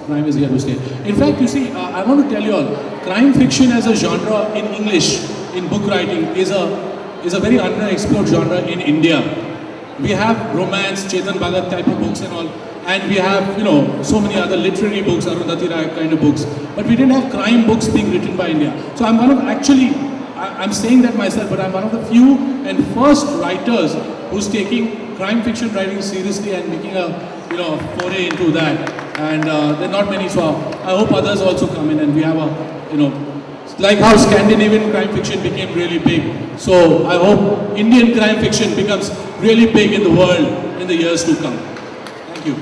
Crime is here to stay. In fact, you see, I want to tell you all, crime fiction as a genre in English, in book writing, is a very underexplored genre in India. We have romance, Chetan Bhagat type of books and all, and we have, so many other literary books, Arundhati Roy kind of books, but we didn't have crime books being written by India. So I'm one of, I'm saying that myself, but I'm one of the few and first writers who's taking crime fiction writing seriously and making a, foray into that. And there are not many, so I hope others also come in and we have a, like how Scandinavian crime fiction became really big. So I hope Indian crime fiction becomes really big in the world in the years to come. Thank you.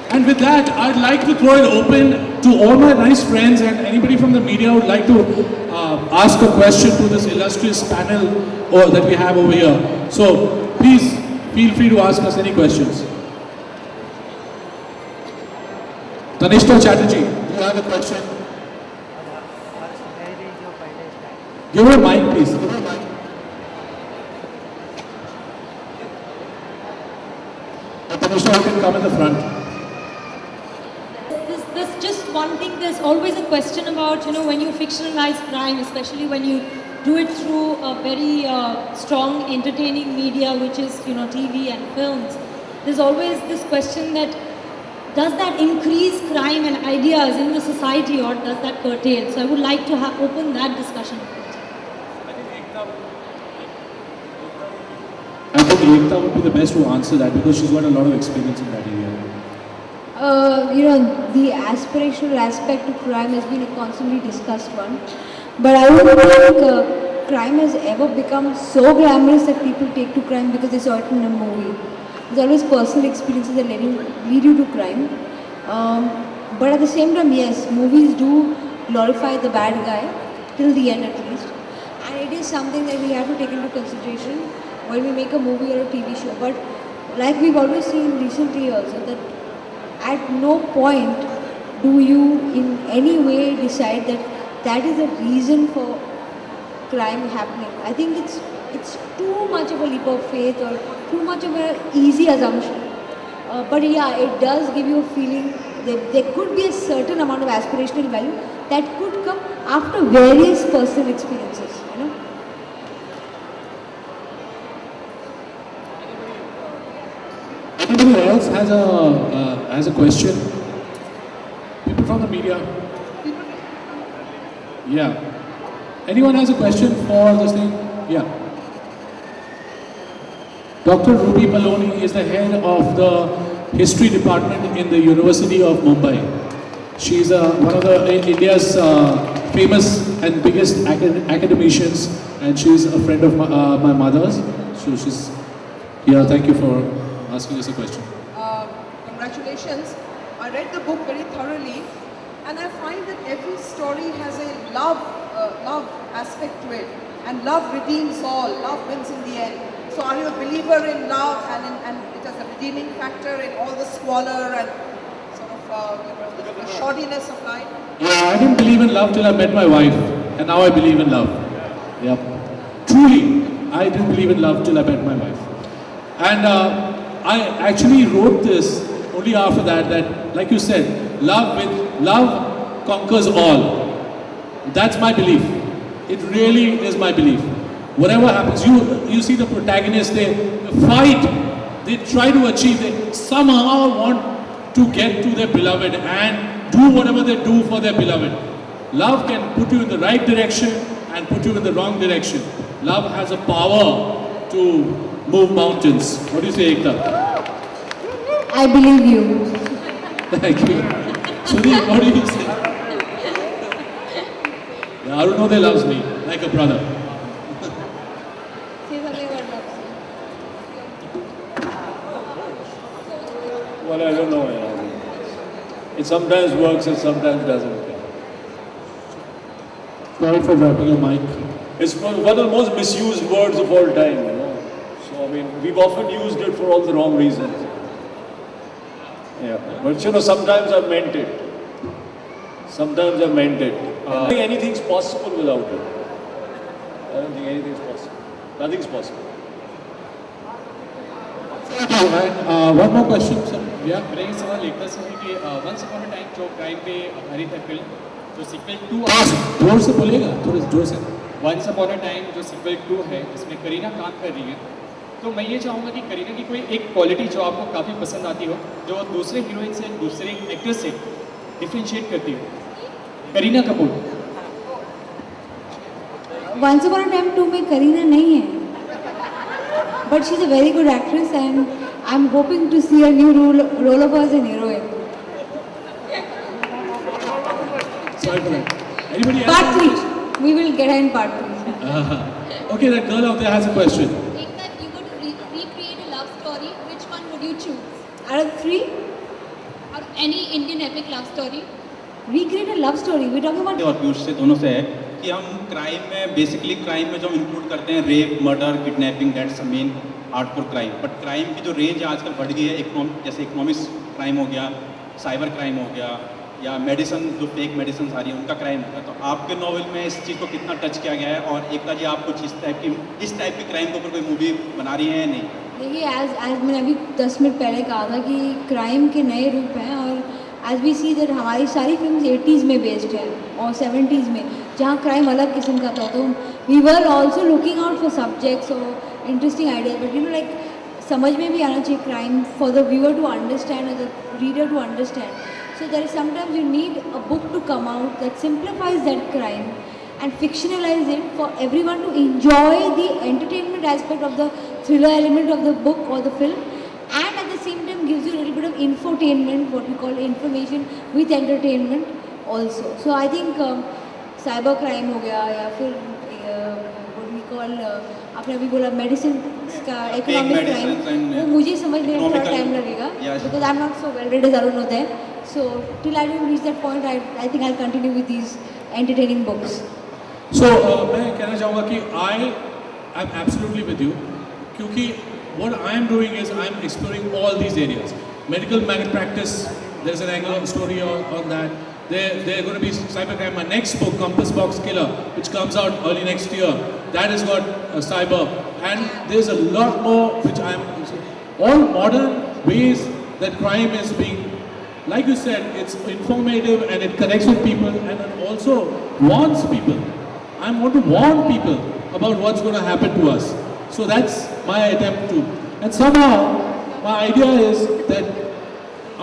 And with that, I'd like to throw it open to all my nice friends and anybody from the media who would like to ask a question to this illustrious panel that we have over here. So please feel free to ask us any questions. Tanishta Chatterjee, do you have a question? Give her a mic, please. Give her a mic. Tanishta, you can come in the front. There's just one thing, there's always a question about, when you fictionalize crime, especially when you do it through a very strong, entertaining media, which is, TV and films. There's always this question that, does that increase crime and ideas in the society or does that curtail? So I would like to open that discussion. I think Ekta would be the best to answer that because she's got a lot of experience in that area. The aspirational aspect of crime has been a constantly discussed one. But I don't think crime has ever become so glamorous that people take to crime because they saw it in a movie. There's always personal experiences that lead you to crime. But at the same time, yes, movies do glorify the bad guy, till the end at least. And it is something that we have to take into consideration when we make a movie or a TV show. But like we've always seen recently also, that at no point do you in any way decide that that is a reason for crime happening. I think it's too much of a leap of faith or too much of an easy assumption. But yeah, it does give you a feeling that there could be a certain amount of aspirational value that could come after various personal experiences, Anybody else has a question? People from the media? Yeah. Anyone has a question for this thing? Yeah. Dr. Ruby Maloney is the head of the history department in the University of Mumbai. She's one of India's famous and biggest academicians, and she's a friend of my mother's. So she's here. Thank you for asking us a question. Congratulations. I read the book very thoroughly, and I find that every story has a love aspect to it, and love redeems all. Love wins in the end. So, are you a believer in love, and it has a redeeming factor in all the squalor and sort of the shoddiness of life? Yeah, I didn't believe in love till I met my wife, and now I believe in love. Yep. Truly, I didn't believe in love till I met my wife, and I actually wrote this only after that, like you said, love conquers all. That's my belief. It really is my belief. Whatever happens, you see the protagonists, they fight, they try to achieve, they somehow want to get to their beloved and do whatever they do for their beloved. Love can put you in the right direction and put you in the wrong direction. Love has a power to move mountains. What do you say, Ekta? I believe you. Thank you. Sudeep, what do you say? Yeah, Arunodaya loves me like a brother. Say something about love. Well, I don't know. It sometimes works and sometimes doesn't. Sorry for dropping your mic. It's one of the most misused words of all time, So, we've often used it for all the wrong reasons. Yeah, but sometimes I've meant it. Sometimes I've meant it. I don't think anything's possible without it. I don't think anything's possible. Nothing's possible. One more question, sir. Yeah. मेरा ये सवाल एक तरह से है कि once upon a time जो crime पे आधारित है फिल्म, जो सीक्वल 2 जोर से बोलेगा, थोड़े जोर से. वंस अपॉन अ टाइम जो सीक्वल 2 है जिसमें करीना काम कर रही है, तो मैं ये चाहूँगा कि करीना की कोई एक क्वालिटी जो आपको काफ़ी पसंद आती हो, जो दूसरे हीरोइन से दूसरे एक्टर से डिफ्रेंशिएट करती हो. Kareena Kapoor. Once Upon a Time 2 में करीना नहीं है, but she's a very good actress and I'm hoping to see a new role of her as an heroine. Sorry for that. Anybody else? Part 3. We will get her in part 3. Okay, that girl out there has a question. If that you were to recreate a love story, which one would you choose? Out of 3, Or any Indian epic love story? recreate a love story. We're talking about और पीयूष से दोनों से है कि हम crime में basically crime में जो हम इंक्लूड करते हैं rape, murder, kidnapping, that's main hardcore crime. But crime की जो रेंज है आजकल बढ़ गई है. जैसे इकोनॉमिक्स क्राइम हो गया, साइबर क्राइम हो गया, या मेडिसिन जो फेक मेडिसिन आ रही है उनका क्राइम होगा. तो आपके नॉवल में इस चीज़ को कितना टच किया गया है, और एकता जी आप कुछ इस टाइप की क्राइम के ऊपर कोई मूवी बना रही है या नहीं? देखिए एज मैंने अभी 10 मिनट पहले कहा था कि क्राइम के नए रूप हैं, और एज वी सी दैट हमारी सारी फिल्म 80s में बेस्ड है और 70s में, जहाँ क्राइम अलग किस्म का था. तो we were also looking out for subjects और interesting ideas, but you know like समझ में भी आना चाहिए crime for the viewer to understand और the reader to understand. So there is sometimes you need a book to come out that simplifies that crime and fictionalize it for everyone to enjoy the entertainment aspect of the thriller element of the book or the film, and at the same time gives you a little bit of infotainment, what we call information with entertainment also. So I think cyber crime हो गया, या फिर what we call आपने अभी बोला medicine का economic crime, वो मुझे समझने में थोड़ा टाइम लगेगा because I'm not so well read as Arun there. So till I don't reach that point, I think I'll continue with these entertaining books. So मैं कहना चाहूँगा कि I am absolutely with you, क्योंकि what I am doing is I am exploring all these areas. Medical malpractice, there's an angle on story on that. There are going to be cybercrime. My next book, Compass Box Killer, which comes out early next year, that has got cyber, and there's a lot more which I am. All modern ways that crime is being. Like you said, it's informative and it connects with people, and it also warns people. I want to warn people about what's going to happen to us. So that's my attempt too. And somehow, my idea is that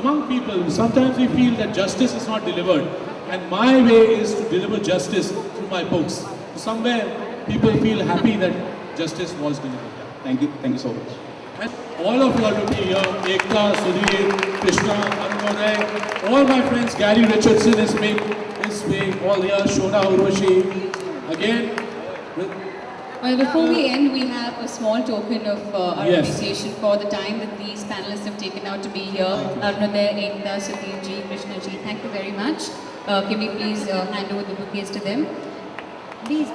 among people, sometimes we feel that justice is not delivered. And my way is to deliver justice through my books. So somewhere, people feel happy that justice was delivered. Thank you so much. And all of you all will be here. Ekta, Sudhir, Krishna, Anumoday, all my friends, Gary Richardson is being all here, Shona Urvashi. Again, Well, before we end, we have a small token of our Yes. appreciation for the time that these panelists have taken out to be here. Arunoday, Ekta, Sudhir ji, Krishna ji, thank you very much. Can we please hand over the bouquets to them? Please.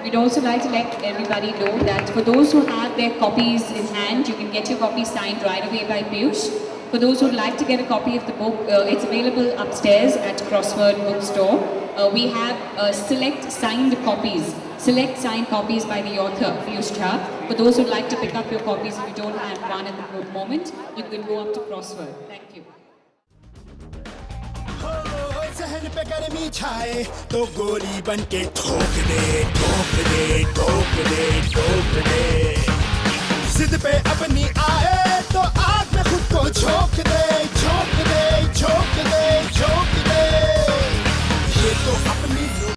We'd also like to let everybody know that for those who have their copies in hand, you can get your copy signed right away by Piyush. For those who'd like to get a copy of the book, it's available upstairs at Crossword Bookstore. We have select signed copies by the author, Piyush Jha. For those who'd like to pick up your copies, if you don't have one at the moment, you can go up to Crossword. Thank you. जहन पे गर्मी छाए तो गोली बन के ठोक दे, ठोक दे, ठोक दे, ठोक दे. जिद पे अपनी आए तो आग में खुद को झोंक दे.